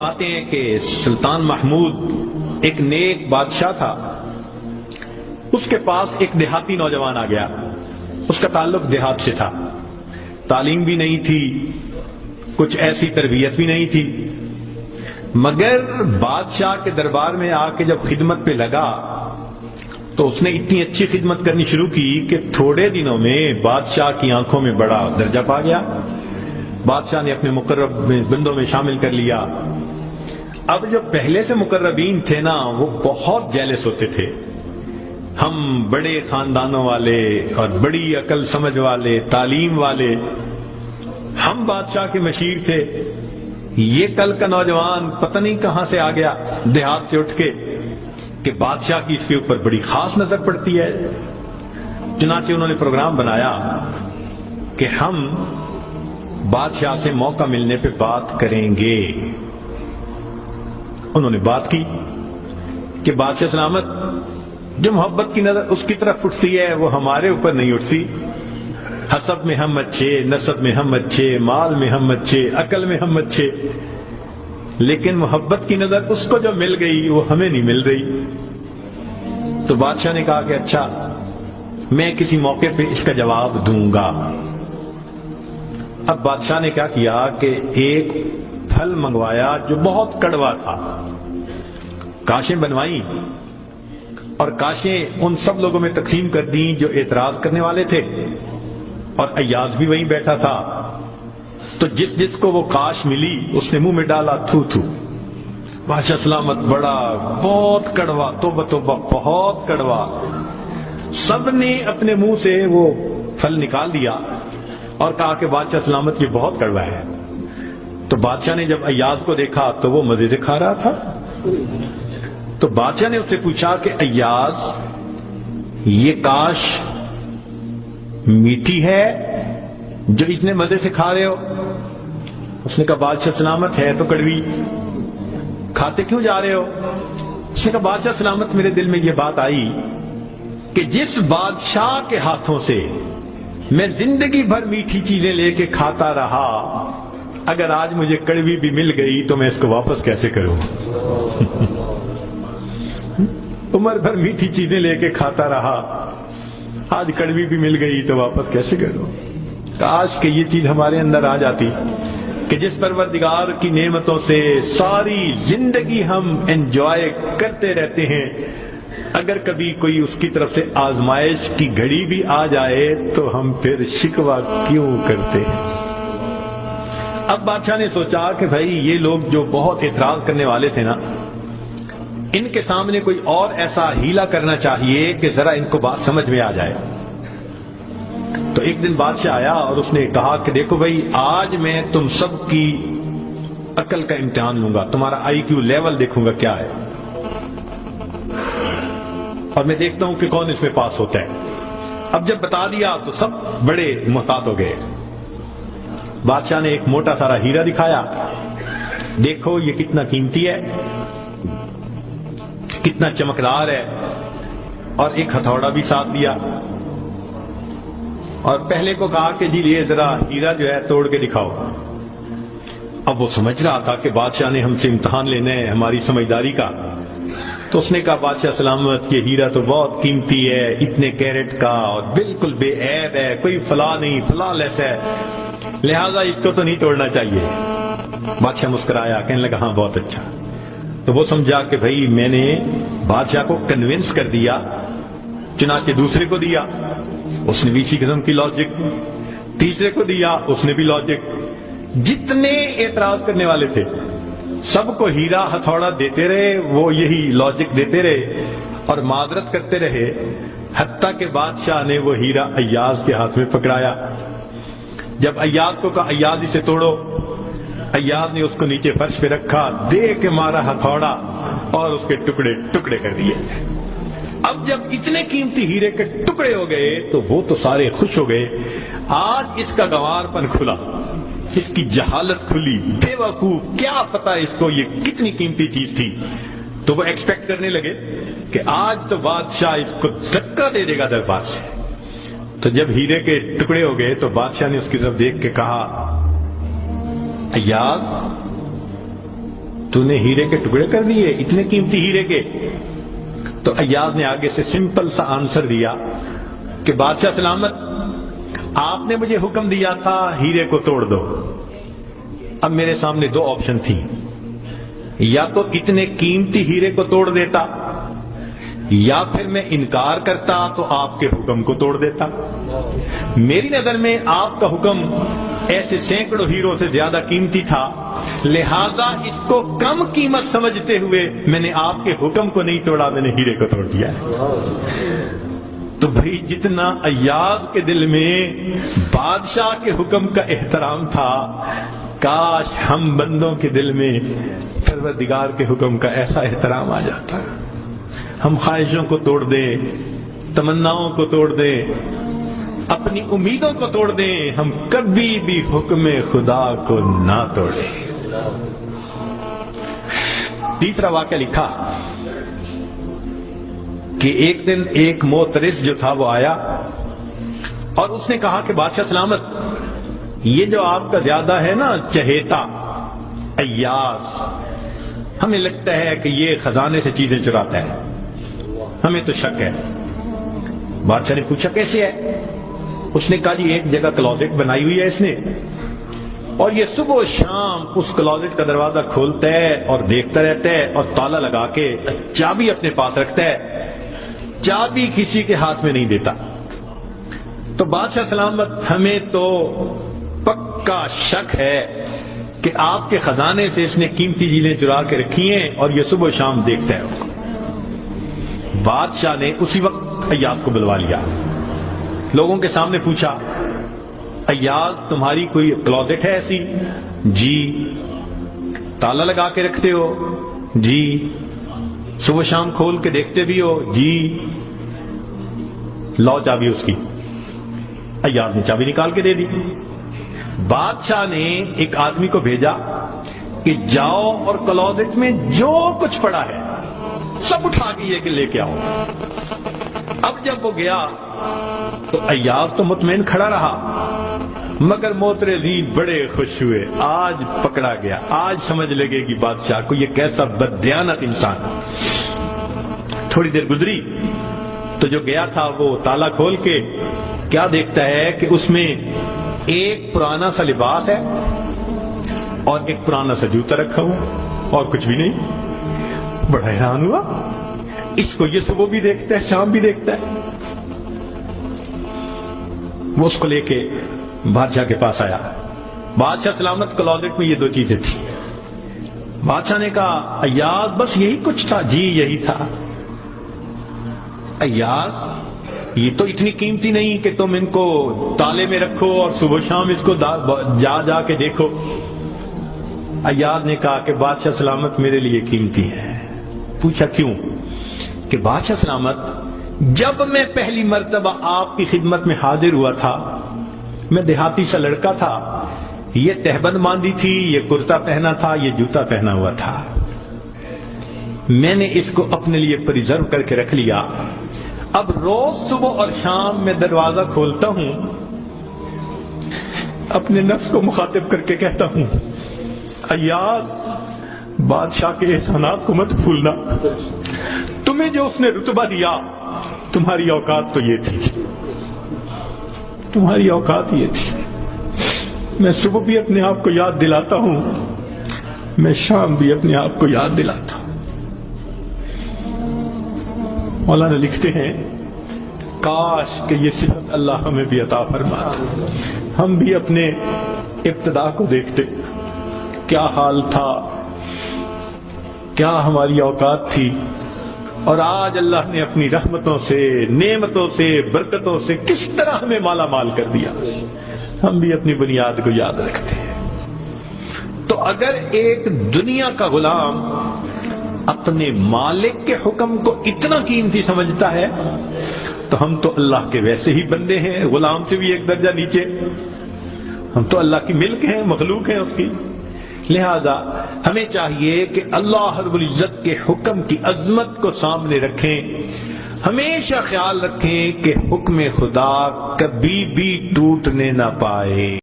آتے ہیں کہ سلطان محمود ایک نیک بادشاہ تھا. اس کے پاس ایک دیہاتی نوجوان آ گیا. اس کا تعلق دیہات سے تھا. تعلیم بھی نہیں تھی, کچھ ایسی تربیت بھی نہیں تھی, مگر بادشاہ کے دربار میں آ کے جب خدمت پہ لگا تو اس نے اتنی اچھی خدمت کرنی شروع کی کہ تھوڑے دنوں میں بادشاہ کی آنکھوں میں بڑا درجہ پا گیا. بادشاہ نے اپنے مقرب بندوں میں شامل کر لیا. اب جو پہلے سے مقربین تھے نا, وہ بہت جیلس ہوتے تھے. ہم بڑے خاندانوں والے اور بڑی عقل سمجھ والے, تعلیم والے, ہم بادشاہ کے مشیر تھے. یہ کل کا نوجوان پتہ نہیں کہاں سے آ گیا دیہات سے اٹھ کے کہ بادشاہ کی اس کے اوپر بڑی خاص نظر پڑتی ہے. چنانچہ انہوں نے پروگرام بنایا کہ ہم بادشاہ سے موقع ملنے پہ بات کریں گے. انہوں نے بات کی کہ بادشاہ سلامت, جو محبت کی نظر اس کی طرف اٹھتی ہے وہ ہمارے اوپر نہیں اٹھتی. حسب میں ہم اچھے, نسب میں ہم اچھے, مال میں ہم اچھے, عقل میں ہم اچھے, لیکن محبت کی نظر اس کو جو مل گئی وہ ہمیں نہیں مل رہی. تو بادشاہ نے کہا کہ اچھا, میں کسی موقع پہ اس کا جواب دوں گا. اب بادشاہ نے کیا کیا کہ ایک پھل منگوایا جو بہت کڑوا تھا. کاشیں بنوائیں اور کاشیں ان سب لوگوں میں تقسیم کر دیں جو اعتراض کرنے والے تھے, اور ایاز بھی وہیں بیٹھا تھا. تو جس جس کو وہ کاش ملی اس نے منہ میں ڈالا تھو تھو. بادشاہ سلامت بڑا بہت کڑوا, توبہ توبہ بہت کڑوا. سب نے اپنے منہ سے وہ پھل نکال دیا اور کہا کہ بادشاہ سلامت یہ بہت کڑوا ہے. تو بادشاہ نے جب ایاز کو دیکھا تو وہ مزے سے کھا رہا تھا. تو بادشاہ نے اس سے پوچھا کہ ایاز, یہ کاش میٹھی ہے جو اتنے مزے سے کھا رہے ہو؟ اس نے کہا بادشاہ سلامت ہے تو کڑوی, کھاتے کیوں جا رہے ہو؟ اس نے کہا بادشاہ سلامت میرے دل میں یہ بات آئی کہ جس بادشاہ کے ہاتھوں سے میں زندگی بھر میٹھی چیزیں لے کے کھاتا رہا, اگر آج مجھے کڑوی بھی مل گئی تو میں اس کو واپس کیسے کروں؟ عمر بھر میٹھی چیزیں لے کے کھاتا رہا, آج کڑوی بھی مل گئی تو واپس کیسے کروں؟ کاش کہ یہ چیز ہمارے اندر آ جاتی کہ جس پروردگار کی نعمتوں سے ساری زندگی ہم انجوائے کرتے رہتے ہیں, اگر کبھی کوئی اس کی طرف سے آزمائش کی گھڑی بھی آ جائے تو ہم پھر شکوہ کیوں کرتے ہیں؟ اب بادشاہ نے سوچا کہ بھائی یہ لوگ جو بہت اعتراض کرنے والے تھے نا, ان کے سامنے کوئی اور ایسا ہیلا کرنا چاہیے کہ ذرا ان کو بات سمجھ میں آ جائے. تو ایک دن بادشاہ آیا اور اس نے کہا کہ دیکھو بھائی, آج میں تم سب کی عقل کا امتحان لوں گا, تمہارا آئی کیو لیول دیکھوں گا کیا ہے, اور میں دیکھتا ہوں کہ کون اس میں پاس ہوتا ہے. اب جب بتا دیا تو سب بڑے محتاط ہو گئے. بادشاہ نے ایک موٹا سارا ہیرا دکھایا, دیکھو یہ کتنا قیمتی ہے, کتنا چمکدار ہے, اور ایک ہتھوڑا بھی ساتھ دیا. اور پہلے کو کہا کہ جی یہ ذرا ہیرا جو ہے توڑ کے دکھاؤ. اب وہ سمجھ رہا تھا کہ بادشاہ نے ہم سے امتحان لینا ہے ہماری سمجھداری کا. تو اس نے کہا بادشاہ سلامت یہ ہیرا تو بہت قیمتی ہے, اتنے کیرٹ کا, اور بالکل بے عیب ہے, کوئی فلاں نہیں, فلاں لیس ہے, لہذا اس کو تو نہیں توڑنا چاہیے. بادشاہ مسکرایا, کہنے لگا ہاں بہت اچھا. تو وہ سمجھا کہ بھائی میں نے بادشاہ کو کنونس کر دیا. چنانچہ دوسرے کو دیا, اس نے بھی اسی قسم کی لاجک. تیسرے کو دیا, اس نے بھی لاجک. جتنے اعتراض کرنے والے تھے سب کو ہیرا ہتھوڑا دیتے رہے, وہ یہی لاجک دیتے رہے اور معذرت کرتے رہے, حتیٰ کہ بادشاہ نے وہ ہیرا ایاز کے ہاتھ میں پکڑایا. جب ایاز کو کہا ایاز اسے توڑو, ایاز نے اس کو نیچے فرش پہ رکھا, دے کے مارا ہتھوڑا اور اس کے ٹکڑے ٹکڑے کر دیے. اب جب اتنے قیمتی ہیرے کے ٹکڑے ہو گئے تو وہ تو سارے خوش ہو گئے. آج اس کا گنوار پن کھلا, اس کی جہالت کھلی, بے وقوف, کیا پتا اس کو یہ کتنی قیمتی چیز تھی. تو وہ ایکسپیکٹ کرنے لگے کہ آج تو بادشاہ اس کو دھکا دے دے گا دربار سے. تو جب ہیرے کے ٹکڑے ہو گئے تو بادشاہ نے اس کی طرف دیکھ کے کہا ایاز تو نے ہیرے کے ٹکڑے کر دیے، اتنے قیمتی ہیرے کے؟ تو ایاز نے آگے سے سمپل سا آنسر دیا کہ بادشاہ سلامت، آپ نے مجھے حکم دیا تھا ہیرے کو توڑ دو۔ اب میرے سامنے دو آپشن تھی، یا تو اتنے قیمتی ہیرے کو توڑ دیتا، یا پھر میں انکار کرتا تو آپ کے حکم کو توڑ دیتا۔ میری نظر میں آپ کا حکم ایسے سینکڑوں ہیروں سے زیادہ قیمتی تھا، لہذا اس کو کم قیمت سمجھتے ہوئے میں نے آپ کے حکم کو نہیں توڑا، میں نے ہیرے کو توڑ دیا۔ تو بھئی جتنا ایاز کے دل میں بادشاہ کے حکم کا احترام تھا، کاش ہم بندوں کے دل میں پروردگار کے حکم کا ایسا احترام آ جاتا۔ ہم خواہشوں کو توڑ دیں، تمناؤں کو توڑ دیں، اپنی امیدوں کو توڑ دیں، ہم کبھی بھی حکم خدا کو نہ توڑیں۔ تیسرا واقعہ لکھا کہ ایک دن ایک موترس جو تھا وہ آیا اور اس نے کہا کہ بادشاہ سلامت، یہ جو آپ کا زیادہ ہے نا چہیتا ایاز، ہمیں لگتا ہے کہ یہ خزانے سے چیزیں چراتا ہے، ہمیں تو شک ہے۔ بادشاہ نے پوچھا کیسے ہے؟ اس نے کہا جی ایک جگہ کلوزٹ بنائی ہوئی ہے اس نے، اور یہ صبح و شام اس کلوزٹ کا دروازہ کھولتا ہے اور دیکھتا رہتا ہے اور تالا لگا کے چابی اپنے پاس رکھتا ہے، چابی کسی کے ہاتھ میں نہیں دیتا۔ تو بادشاہ سلامت ہمیں تو پکا شک ہے کہ آپ کے خزانے سے اس نے قیمتی چیزیں چرا کے رکھی ہیں اور یہ صبح و شام دیکھتا ہے۔ بادشاہ نے اسی وقت ایاز کو بلوا لیا، لوگوں کے سامنے پوچھا ایاز تمہاری کوئی کلوزٹ ہے ایسی؟ جی۔ تالا لگا کے رکھتے ہو؟ جی۔ صبح شام کھول کے دیکھتے بھی ہو؟ جی۔ لاؤ چابی اس کی۔ ایاز نے چابی نکال کے دے دی۔ بادشاہ نے ایک آدمی کو بھیجا کہ جاؤ اور کلوزٹ میں جو کچھ پڑا ہے سب اٹھا کے یہ کہ لے کے آؤ۔ اب جب وہ گیا تو ایاز تو مطمئن کھڑا رہا، مگر موترزین بڑے خوش ہوئے، آج پکڑا گیا، آج سمجھ لگے گی بادشاہ کو یہ کیسا بددیانت انسان۔ تھوڑی دیر گزری تو جو گیا تھا وہ تالا کھول کے کیا دیکھتا ہے کہ اس میں ایک پرانا سا لباس ہے اور ایک پرانا سا جوتا رکھا ہوا اور کچھ بھی نہیں۔ بڑا حیران ہوا، اس کو یہ صبح بھی دیکھتا ہے شام بھی دیکھتا ہے۔ وہ اس کو لے کے بادشاہ کے پاس آیا۔ بادشاہ سلامت کلوزٹ میں یہ دو چیزیں تھیں۔ بادشاہ نے کہا ایاز بس یہی کچھ تھا؟ جی یہی تھا۔ ایاز یہ تو اتنی قیمتی نہیں کہ تم ان کو تالے میں رکھو اور صبح شام اس کو جا جا کے دیکھو۔ ایاز نے کہا کہ بادشاہ سلامت میرے لیے قیمتی ہے۔ پوچھا کیوں؟ کہ بادشاہ سلامت جب میں پہلی مرتبہ آپ کی خدمت میں حاضر ہوا تھا، میں دیہاتی سا لڑکا تھا، یہ تہبند باندھی تھی، یہ کرتا پہنا تھا، یہ جوتا پہنا ہوا تھا، میں نے اس کو اپنے لیے پریزرو کر کے رکھ لیا۔ اب روز صبح اور شام میں دروازہ کھولتا ہوں، اپنے نفس کو مخاطب کر کے کہتا ہوں ایاز بادشاہ کے احسانات کو مت بھولنا، تمہیں جو اس نے رتبہ دیا تمہاری اوقات تو یہ تھی، تمہاری اوقات یہ تھی۔ میں صبح بھی اپنے آپ کو یاد دلاتا ہوں، میں شام بھی اپنے آپ کو یاد دلاتا ہوں۔ مولانا لکھتے ہیں کاش کہ یہ صفت اللہ ہمیں بھی عطا فرماتا، ہم بھی اپنے ابتدا کو دیکھتے، کیا حال تھا، کیا ہماری اوقات تھی، اور آج اللہ نے اپنی رحمتوں سے، نعمتوں سے، برکتوں سے کس طرح ہمیں مالا مال کر دیا، ہم بھی اپنی بنیاد کو یاد رکھتے ہیں۔ تو اگر ایک دنیا کا غلام اپنے مالک کے حکم کو اتنا قیمتی سمجھتا ہے تو ہم تو اللہ کے ویسے ہی بندے ہیں، غلام سے بھی ایک درجہ نیچے، ہم تو اللہ کی ملک ہیں، مخلوق ہیں اس کی۔ لہذا ہمیں چاہیے کہ اللہ رب العزت کے حکم کی عظمت کو سامنے رکھیں، ہمیشہ خیال رکھیں کہ حکم خدا کبھی بھی ٹوٹنے نہ پائے۔